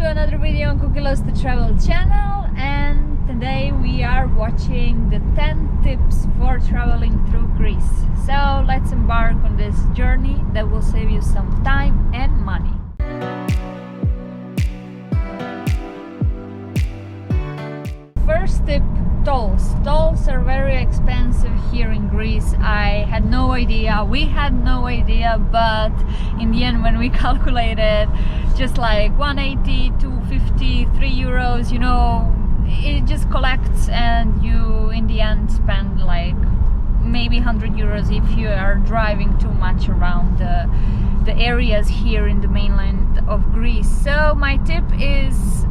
to another video on Cookie Loves to Travel channel, and today we are watching the 10 tips for traveling through Greece. So let's embark on this journey that will save you some time and money. First tip, tolls. Tolls are very expensive here in Greece. I had no idea, we had no idea, but in the end when we calculated, just like 180, 250, 3 euros, you know, it just collects and you in the end spend like maybe 100 euros if you are driving too much around the areas here in the mainland of Greece. So my tip is,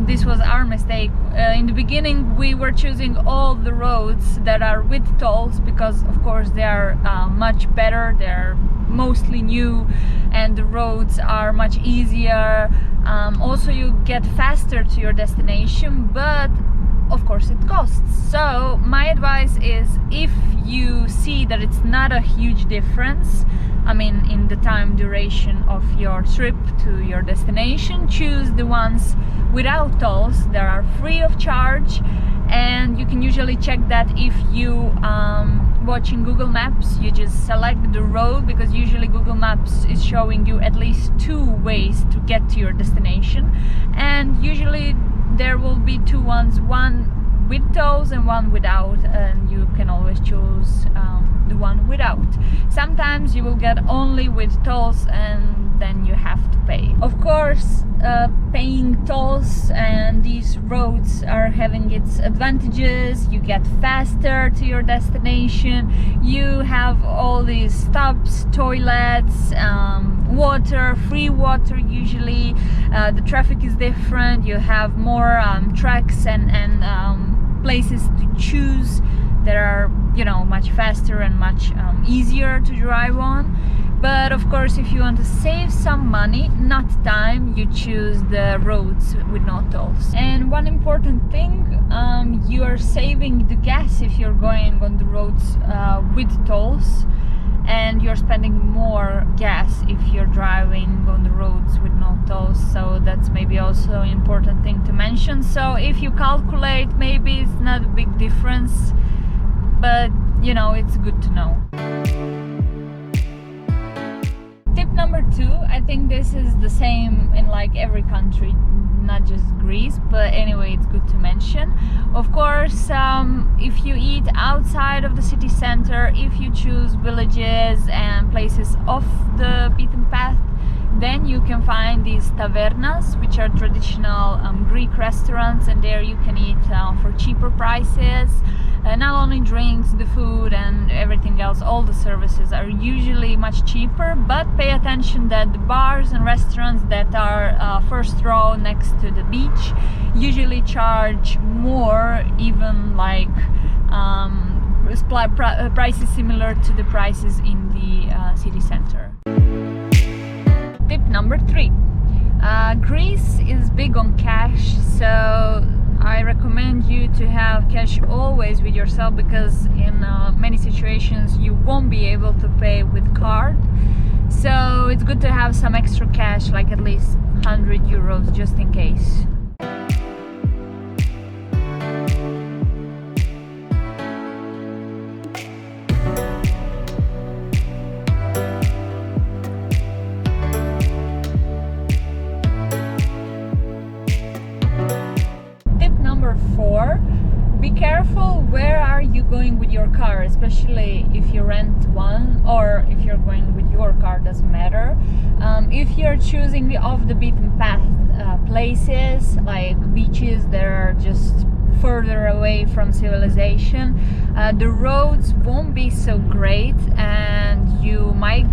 this was our mistake. In the beginning we were choosing all the roads that are with tolls because of course they are much better, they're mostly new and the roads are much easier. Also you get faster to your destination, but of course it costs. So my advice is, if you see that it's not a huge difference, in the time duration of your trip to your destination, choose the ones without tolls that are free of charge. And you can usually check that if you watching Google Maps, you just select the road, because usually Google Maps is showing you at least 2 ways to get to your destination, and usually there will be 2 ones, one with tolls and one without, and you can always choose the one without. Sometimes you will get only with tolls and then you have to pay. Of course, paying tolls and these roads are having its advantages. You get faster to your destination, you have all these stops, toilets, water, free water usually, the traffic is different, you have more tracks and places to choose that are, much faster and much easier to drive on. But of course, if you want to save some money, not time, you choose the roads with no tolls. And one important thing, you are saving the gas if you're going on the roads with tolls, and you're spending more gas if you're driving on the roads with no tolls. So that's maybe also an important thing to mention. So if you calculate, maybe it's not a big difference, but it's good to know. Tip number 2, I think this is the same in like every country, not just Greece, but anyway, it's good to mention. Of course, if you eat outside of the city center, if you choose villages and places off the beaten path, then you can find these tavernas, which are traditional Greek restaurants, and there you can eat for cheaper prices. Not only drinks, the food and everything else, all the services are usually much cheaper, but pay attention that the bars and restaurants that are first row next to the beach usually charge more, even like prices similar to the prices in the city center. Tip number 3. Greece is big on cash, so I recommend you to have cash always with yourself, because in many situations you won't be able to pay with card. So it's good to have some extra cash, like at least 100 euros just in case. Number 4, be careful where are you going with your car, especially if you rent one or if you're going with your car, doesn't matter. If you're choosing the off the beaten path places like beaches that are just further away from civilization, the roads won't be so great and you might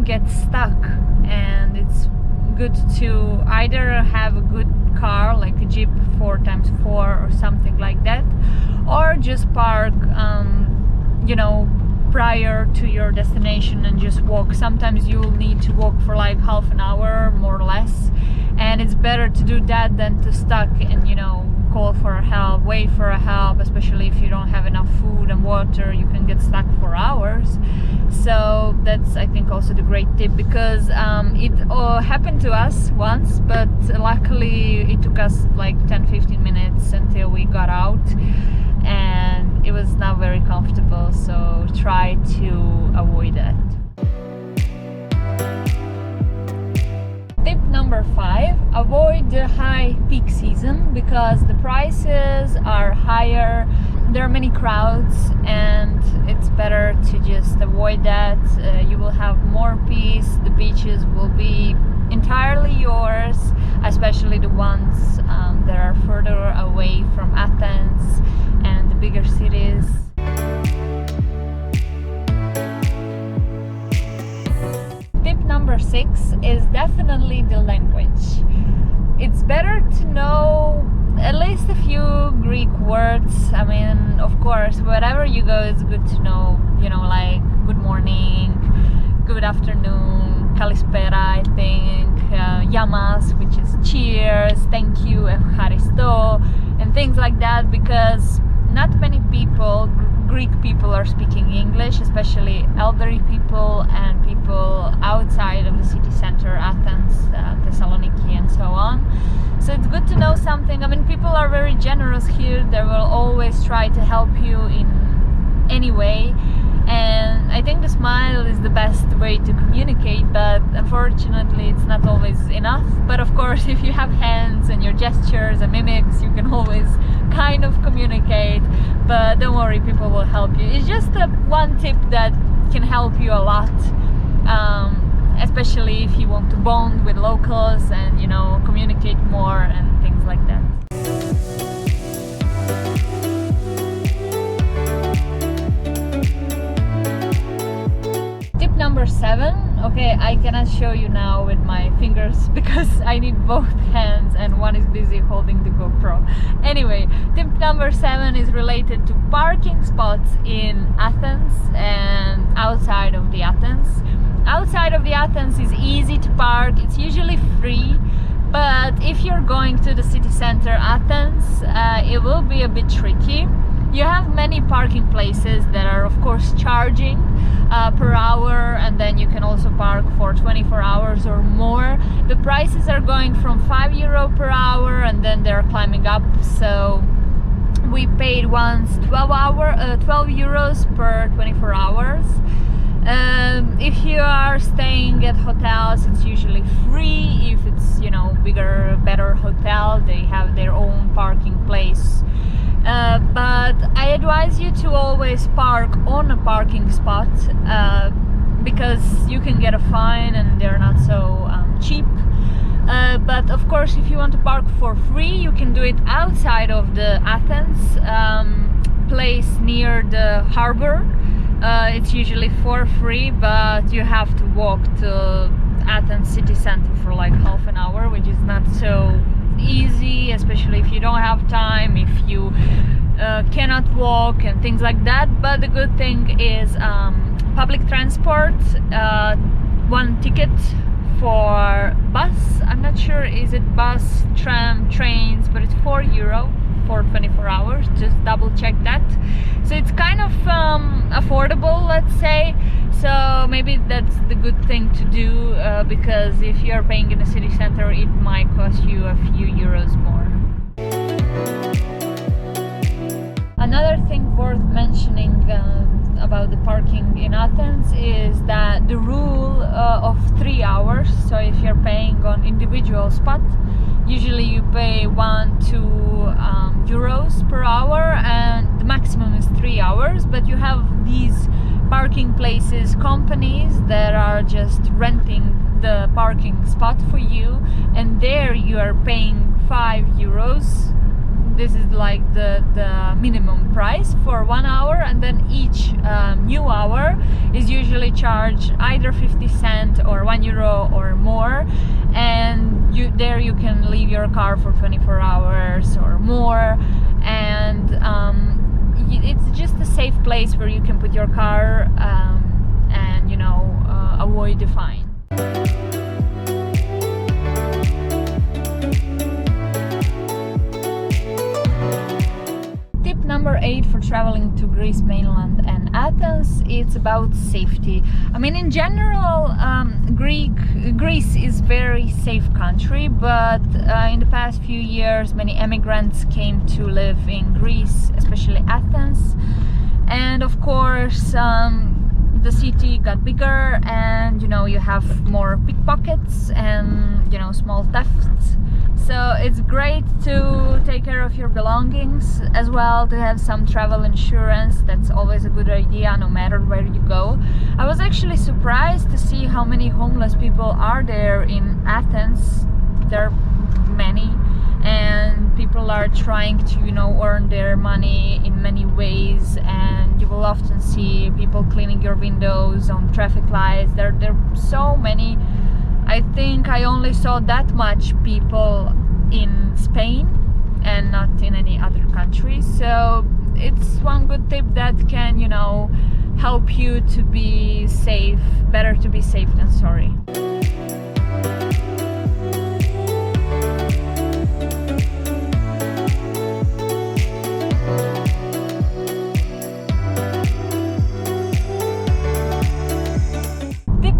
get stuck, and it's good to either have a good car like a Jeep 4x4 or something like that, or just park prior to your destination and just walk. Sometimes you'll need to walk for like half an hour more or less, and it's better to do that than to stuck and call for help, wait for help, especially if you don't have enough food and water, you can get stuck for hours. So that's, I think, also the great tip, because it happened to us once, but luckily it took us like 10-15 minutes until we got out, and it was not very comfortable, so try to avoid that. Tip number 5, avoid the high peak season, because the prices are higher, there are many crowds, and it's better to just avoid that. You will have more peace, the beaches will be entirely yours, especially the ones that are further away from Athens and the bigger cities. Tip number 6 is definitely the language. It's better to know at least a few Greek words. I mean, of course, wherever you go, it's good to know, like good morning, good afternoon, kalispera, I think, yamas, which is cheers, thank you, evcharisto, and things like that, because not many people, Greek people, are speaking English, especially elderly people and people outside of the city center, Athens, Thessaloniki, and so on. So it's good to know something. I mean, people are very generous here. They will always try to help you in any way. And I think the smile is the best way to communicate, but unfortunately it's not always enough. But of course, if you have hands and your gestures and mimics, you can always kind of communicate. But don't worry, people will help you. It's just one tip that can help you a lot, especially if you want to bond with locals and, communicate more and things like that. Tip number 7. Okay, I cannot show you now with my fingers because I need both hands and one is busy holding the GoPro. Anyway, tip number 7 is related to parking spots in Athens and outside of the Athens. Outside of the Athens is easy to park, it's usually free, but if you're going to the city center Athens, it will be a bit tricky. You have many parking places that are of course charging per hour, and then you can also park for 24 hours or more. The prices are going from €5 per hour and then they're climbing up, so we paid once 12 euros per 24 hours. If you are staying at hotels, it's usually free. If it's, bigger, better hotel, they have their own parking place. But I advise you to always park on a parking spot, because you can get a fine and they're not so cheap. But of course, if you want to park for free, you can do it outside of the Athens place near the harbor. It's usually for free, but you have to walk to Athens city center for like half an hour, which is not so easy, especially if you don't have time, if you cannot walk and things like that. But the good thing is public transport, one ticket for bus, I'm not sure, is it bus, tram, trains, but it's €4 for 24 hours, just double check that. So it's kind of affordable, let's say, so maybe that's the good thing to do, because if you're paying in the city center, it might cost you a few euros more. Another thing worth mentioning about the parking in Athens is that the rule of 3 hours. So if you're paying on individual spot, usually you pay 1-2 euros per hour, and the maximum is 3 hours. But you have these parking places, companies that are just renting the parking spot for you, and there you are paying 5 euros. This is like the minimum price for 1 hour, and then each new hour is usually charged either 50 cents or €1 or more, and there you can leave your car for 24 hours or more, and it's just a safe place where you can put your car and avoid the fine. Greece mainland and Athens, it's about safety. I mean, in general, Greece is very safe country, but in the past few years, many immigrants came to live in Greece, especially Athens, and of course, the city got bigger, and you have more pickpockets and small thefts. So it's great to take care of your belongings as well, to have some travel insurance. That's always a good idea no matter where you go. I was actually surprised to see how many homeless people are there in Athens. There are many, and people are trying to earn their money in many ways, and you will often see people cleaning your windows on traffic lights. There are so many. I think I only saw that much people in Spain and not in any other country. So it's one good tip that can, help you to be safe. Better to be safe than sorry.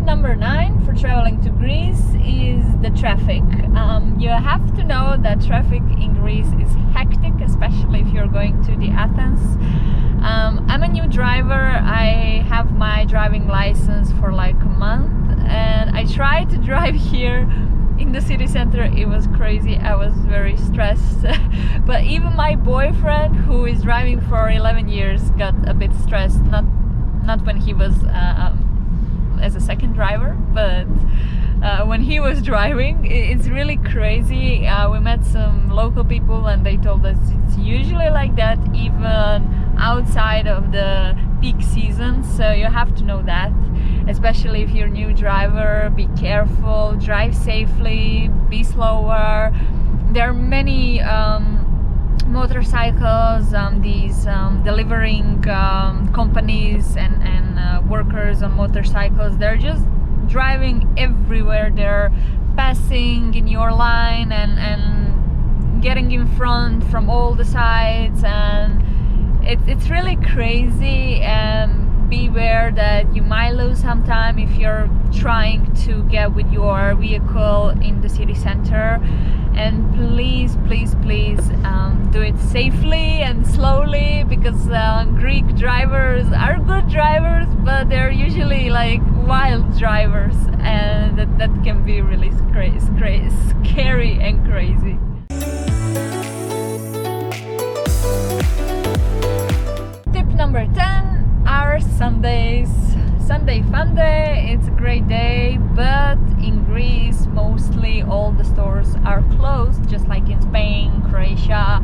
Number 9 for traveling to Greece is the traffic. You have to know that traffic in Greece is hectic, especially if you're going to the Athens. I'm a new driver. I have my driving license for like a month, and I tried to drive here in the city center. It was crazy. I was very stressed. But even my boyfriend, who is driving for 11 years, got a bit stressed. Not when he was as a second driver, but when he was driving, it's really crazy. We met some local people, and they told us it's usually like that even outside of the peak season. So you have to know that, especially if you're a new driver. Be careful, drive safely, be slower. There are many motorcycles, these delivering companies and workers on motorcycles. They're just driving everywhere. They're passing in your line and getting in front from all the sides, and it's really crazy. Beware that you might lose some time if you're trying to get with your vehicle in the city center. And please do it safely and slowly, because Greek drivers are good drivers, but they're usually like wild drivers, and that can be really scary and crazy. Tip number 10 are Sundays. Sunday fun day. It's a great day, but in Greece mostly all the stores are closed, just like in Spain, Croatia,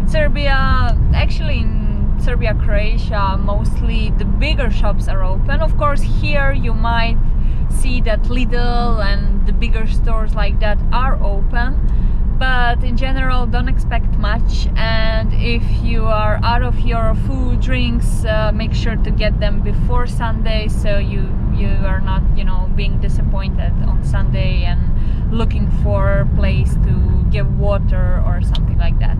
Serbia. Actually in Serbia, Croatia, mostly the bigger shops are open. Of course here you might see that Lidl and the bigger stores like that are open, but in general don't expect much. And if you are out of your food, drinks, make sure to get them before Sunday, so you are not being disappointed on Sunday and looking for a place to get water or something like that.